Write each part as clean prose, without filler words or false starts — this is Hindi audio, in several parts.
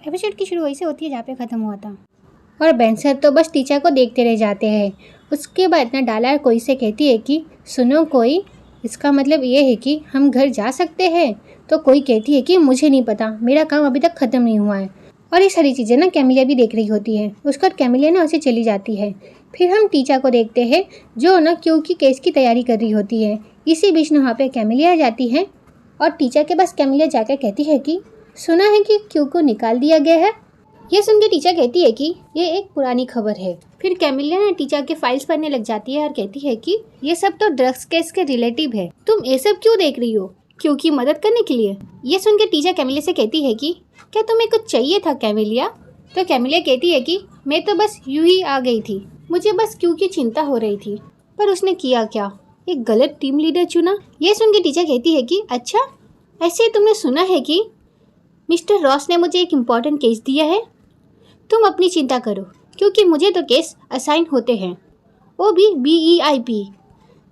एपिसोड की शुरू वहीं से होती है जहाँ पे ख़त्म हुआ था। और बेंसर तो बस टीचर को देखते रह जाते हैं। उसके बाद ना डाला कोई से कहती है कि सुनो कोई, इसका मतलब ये है कि हम घर जा सकते हैं। तो कोई कहती है कि मुझे नहीं पता, मेरा काम अभी तक ख़त्म नहीं हुआ है। और ये सारी चीज़ें ना कैमिलिया भी देख रही होती है। उसका कैमिलिया ना उसे चली जाती है। फिर हम टीचर को देखते हैं जो ना क्यू की केस की तैयारी कर रही होती है। इसी बीच में वहाँ पे कैमिलिया आ जाती है और टीचर के पास कैमिलिया जाकर कहती है कि सुना है कि क्यू को निकाल दिया गया है। ये सुन के टीचर कहती है कि ये एक पुरानी खबर है। फिर कैमिलिया ना टीचर के फाइल्स पढ़ने लग जाती है और कहती है कि ये सब तो ड्रग्स केस के रिलेटिव है, तुम ये सब क्यों देख रही हो, क्यू की मदद करने के लिए। ये सुन के टीचर कैमिलिया से कहती है कि क्या तुम्हें कुछ चाहिए था कैमिलिया। तो कैमिलिया कहती है कि मैं तो बस यूं ही आ गई थी, मुझे बस क्यू की चिंता हो रही थी, पर उसने किया क्या, एक गलत टीम लीडर चुना। ये सुन के टीचर कहती है कि अच्छा, ऐसे तुमने सुना है कि मिस्टर रॉस ने मुझे एक इम्पॉर्टेंट केस दिया है। तुम अपनी चिंता करो, क्योंकि मुझे तो केस असाइन होते हैं, वो भी BEIP।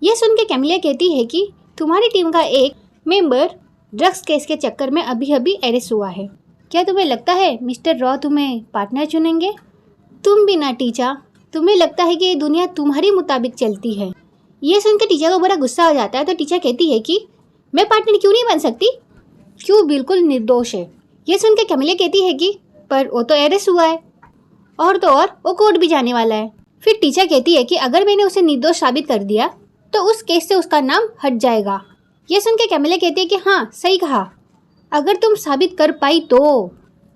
ये सुन के कैमिलिया कहती है कि तुम्हारी टीम का एक मेंबर ड्रग्स केस के चक्कर में अभी अभी अरेस्ट हुआ है। क्या तुम्हें लगता है मिस्टर रॉ तुम्हें पार्टनर चुनेंगे। तुम भी ना टीचर, तुम्हें लगता है कि ये दुनिया तुम्हारी मुताबिक चलती है। ये सुन के टीचर को बड़ा गुस्सा हो जाता है। तो टीचर कहती है कि मैं पार्टनर क्यों नहीं बन सकती, क्यों बिल्कुल निर्दोष है। ये सुन के कैमिलिया कहती है कि पर वो तो अरेस्ट हुआ है, और तो और वो कोर्ट भी जाने वाला है। फिर टीचर कहती है कि अगर मैंने उसे निर्दोष साबित कर दिया तो उस केस से उसका नाम हट जाएगा। ये सुन के कैमिलिया कहती है कि हाँ सही कहा, अगर तुम साबित कर पाई तो।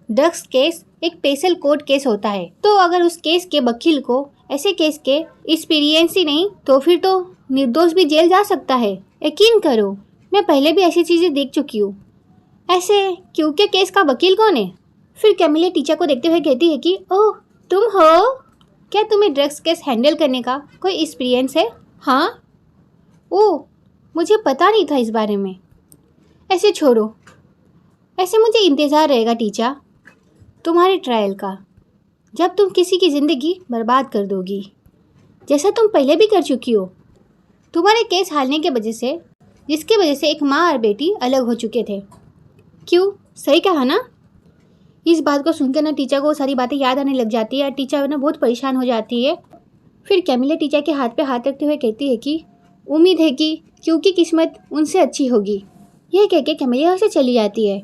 ड्रग्स केस एक स्पेशल कोर्ट केस होता है, तो अगर उस केस के वकील को ऐसे केस के एक्सपीरियंस ही नहीं तो फिर तो निर्दोष भी जेल जा सकता है। यकीन करो, मैं पहले भी ऐसी चीज़ें देख चुकी हूँ। ऐसे क्यू के केस का वकील कौन है। फिर कैमिलिया टीचर को देखते हुए कहती है कि ओह तुम हो, क्या तुम्हें ड्रग्स केस हैंडल करने का कोई एक्सपीरियंस है। हाँ, ओह मुझे पता नहीं था इस बारे में। ऐसे छोड़ो, ऐसे मुझे इंतज़ार रहेगा टीचर तुम्हारे ट्रायल का, जब तुम किसी की ज़िंदगी बर्बाद कर दोगी, जैसा तुम पहले भी कर चुकी हो। तुम्हारे केस हारने के वजह से, जिसकी वजह से एक माँ और बेटी अलग हो चुके थे। क्यों, सही कहा ना। इस बात को सुनकर ना टीचर को सारी बातें याद आने लग जाती है और टीचर ना बहुत परेशान हो जाती है। फिर कैमिलिया टीचर के हाथ पे हाथ रखते हुए कहती है कि उम्मीद है कि क्यू की किस्मत उनसे अच्छी होगी। यह कह के कैमिलिया से चली जाती है।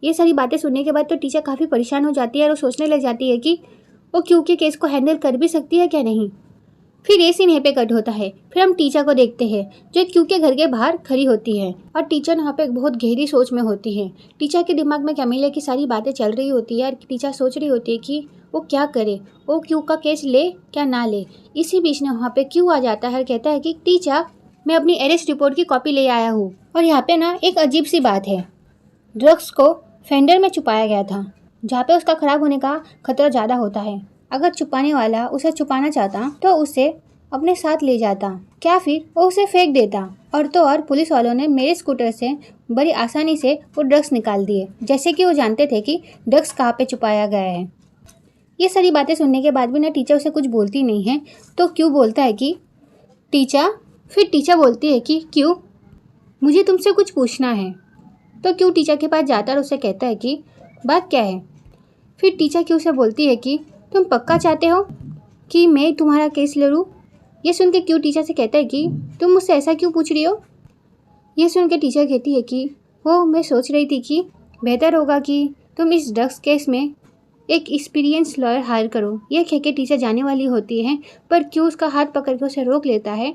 ये सारी बातें सुनने के बाद तो टीचर काफ़ी परेशान हो जाती है और वो सोचने लग जाती है कि वो क्यू के केस को हैंडल कर भी सकती है क्या नहीं। फिर ये सीन यहीं पे कट होता है। फिर हम टीचर को देखते हैं जो क्यू के घर के बाहर खड़ी होती है और टीचर यहाँ पे बहुत गहरी सोच में होती है। टीचर के दिमाग में कैमिलिया की सारी बातें चल रही होती है और टीचर सोच रही होती है कि वो क्या करे, वो क्यू का केस ले क्या ना ले। इसी बीच में वहाँ पे क्यू आ जाता है और कहता है कि टीचर मैं अपनी अरेस्ट रिपोर्ट की कॉपी ले आया हूँ। और यहाँ पे ना एक अजीब सी बात है, ड्रग्स को फेंडर में छुपाया गया था जहाँ पे उसका ख़राब होने का खतरा ज़्यादा होता है। अगर छुपाने वाला उसे छुपाना चाहता तो उसे अपने साथ ले जाता, क्या फिर वो उसे फेंक देता। और तो और पुलिस वालों ने मेरे स्कूटर से बड़ी आसानी से वो ड्रग्स निकाल दिए, जैसे कि वो जानते थे कि ड्रग्स कहाँ पे छुपाया गया है। ये सारी बातें सुनने के बाद भी ना टीचर उसे कुछ बोलती नहीं है। तो क्यों बोलता है कि टीचर, फिर टीचर बोलती है कि क्यों, मुझे तुमसे कुछ पूछना है। तो क्यों टीचर के पास जाता है और उसे कहता है कि बात क्या है। फिर टीचर क्यों से बोलती है कि तुम पक्का चाहते हो कि मैं तुम्हारा केस लड़ूं। ये सुन के क्यों टीचर से कहता है कि तुम मुझसे ऐसा क्यों पूछ रही हो। ये सुन के टीचर कहती है कि वो मैं सोच रही थी कि बेहतर होगा कि तुम इस ड्रग्स केस में एक एक्सपीरियंस लॉयर हायर करो। यह कह के टीचर जाने वाली होती है, पर क्यों उसका हाथ पकड़ के उसे रोक लेता है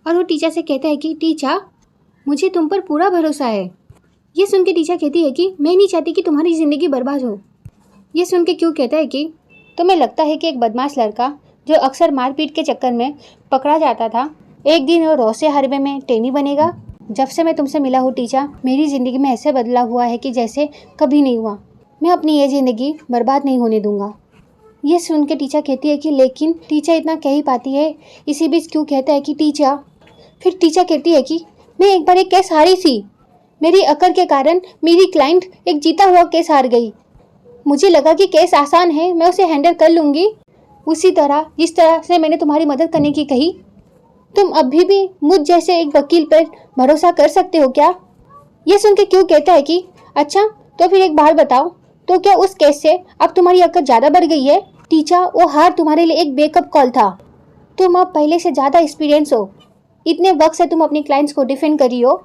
और वो टीचर से कहता है कि टीचर मुझे तुम पर पूरा भरोसा है। ये सुन के टीचर कहती है कि मैं नहीं चाहती कि तुम्हारी ज़िंदगी बर्बाद हो। ये सुन के क्यों कहता है कि तुम्हें लगता है कि एक बदमाश लड़का जो अक्सर मारपीट के चक्कर में पकड़ा जाता था, एक दिन वो रोसे हरबे में टेनी बनेगा। जब से मैं तुमसे मिला हूँ टीचर, मेरी ज़िंदगी में ऐसे बदलाव हुआ है कि जैसे कभी नहीं हुआ। मैं अपनी ये ज़िंदगी बर्बाद नहीं होने दूंगा। ये सुन के टीचर कहती है कि लेकिन टीचर इतना कह ही पाती है। इसी बीच क्यों कहता है कि टीचर, फिर टीचर कहती है कि मैं एक बार एक केस हारी थी, मेरी अकड़ के कारण मेरी क्लाइंट एक जीता हुआ केस हार गई। मुझे लगा कि केस आसान है, मैं उसे हैंडल कर लूँगी, उसी तरह जिस तरह से मैंने तुम्हारी मदद करने की कही। तुम अभी भी मुझ जैसे एक वकील पर भरोसा कर सकते हो क्या। ये सुन के क्यों कहता है कि अच्छा तो फिर एक बात बताओ, तो क्या उस केस से अब तुम्हारी अक्ल ज़्यादा बढ़ गई है? टीचर, वो हार तुम्हारे लिए एक बेकअप कॉल था। तुम अब पहले से ज़्यादा एक्सपीरियंस हो। इतने वक्त से तुम अपने क्लाइंट्स को डिफेंड करी हो।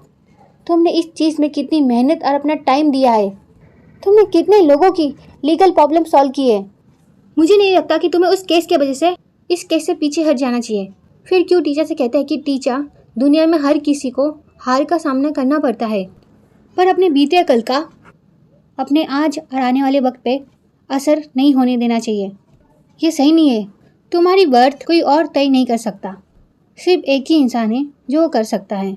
तुमने इस चीज़ में कितनी मेहनत और अपना टाइम दिया है। तुमने कितने लोगों की लीगल प्रॉब्लम सॉल्व की है। मुझे नहीं लगता कि तुम्हें उस केस की वजह से इस केस से पीछे हट जाना चाहिए। फिर क्यों टीचर से कहता है कि टीचर, दुनिया में हर किसी को हार का सामना करना पड़ता है, पर अपने बीते कल का अपने आज और आने वाले वक्त पे असर नहीं होने देना चाहिए। ये सही नहीं है। तुम्हारी बर्थ कोई और तय नहीं कर सकता। सिर्फ एक ही इंसान है जो वो कर सकता है,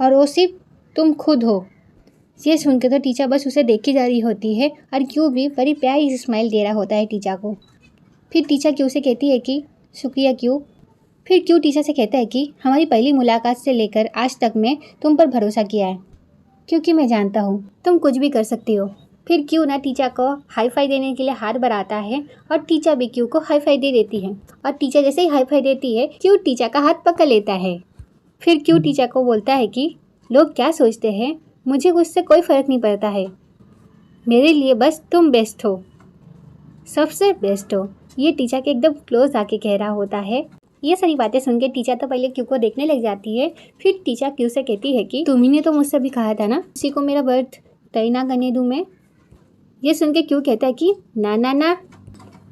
और वो सिर्फ तुम खुद हो। ये सुनकर तो टीचर बस उसे देखी जा रही होती है और क्यों भी बड़ी प्यारी सी स्माइल दे रहा होता है टीचर को। फिर टीचर क्यों से कहती है कि शुक्रिया क्यों। फिर क्यों टीचर से कहता है कि हमारी पहली मुलाकात से लेकर आज तक मैं तुम पर भरोसा किया है, क्योंकि मैं जानता हूँ तुम कुछ भी कर सकती हो। फिर क्यों ना टीचर को हाई फाई देने के लिए हाथ बढ़ाता है और टीचर भी क्यों को हाई फाई दे देती है, और टीचर जैसे ही हाई फाई देती है क्यों टीचर का हाथ पकड़ लेता है। फिर क्यों टीचर को बोलता है कि लोग क्या सोचते हैं, मुझे उससे कोई फ़र्क नहीं पड़ता है। मेरे लिए बस तुम बेस्ट हो, सबसे बेस्ट हो। ये टीचर के एकदम क्लोज आके कह रहा होता है। ये सारी बातें सुन के टीचर तो पहले क्यू को देखने लग जाती है। फिर टीचर क्यू से कहती है कि तुम्ही ने तो मुझसे भी कहा था ना किसी को मेरा बर्थ तय ना करने दूँ मैं। ये सुन के क्यू कहता है कि ना ना ना,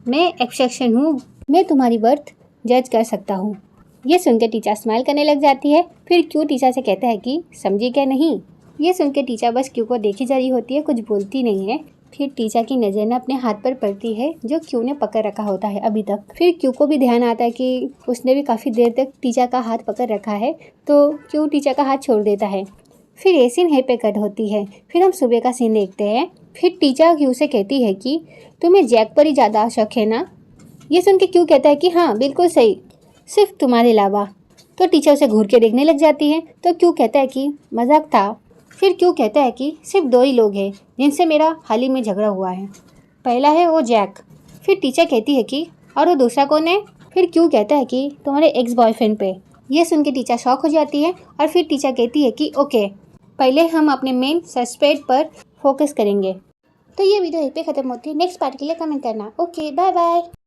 मैं एक्सेप्शन हूँ, मैं तुम्हारी बर्थ जज कर सकता हूँ। ये सुन के टीचर स्माइल करने लग जाती है। फिर क्यू टीचर से कहता है कि समझी क्या नहीं। ये सुन के टीचर बस क्यू को देखी जा रही होती है, कुछ बोलती नहीं है। फिर टीचर की नज़र ना अपने हाथ पर पड़ती है जो क्यू ने पकड़ रखा होता है अभी तक। फिर क्यू को भी ध्यान आता है कि उसने भी काफ़ी देर तक टीचर का हाथ पकड़ रखा है, तो क्यू टीचर का हाथ छोड़ देता है। फिर ये सीन है पे कट होती है। फिर हम सुबह का सीन देखते हैं। फिर टीचर क्यू से कहती है कि तुम्हें जैक पर ही ज़्यादा शक है ना। ये सुन के क्यू कहता है कि हाँ बिल्कुल सही, सिर्फ तुम्हारे अलावा। तो टीचर उसे घूर के देखने लग जाती है। तो क्यू कहता है कि मजाक था। फिर क्यू कहता है कि सिर्फ 2 ही लोग हैं जिनसे मेरा हाल ही में झगड़ा हुआ है, पहला है वो जैक। फिर टीचर कहती है कि और वो दूसरा कौन है। फिर क्यू कहता है कि तुम्हारे एक्स बॉयफ्रेंड पे। ये सुन के टीचर शॉक हो जाती है और फिर टीचर कहती है कि ओके, पहले हम अपने मेन सस्पेक्ट पर फोकस करेंगे। तो ये वीडियो यहीं पे ख़त्म होती है। नेक्स्ट पार्ट के लिए कमेंट करना। Okay, bye bye.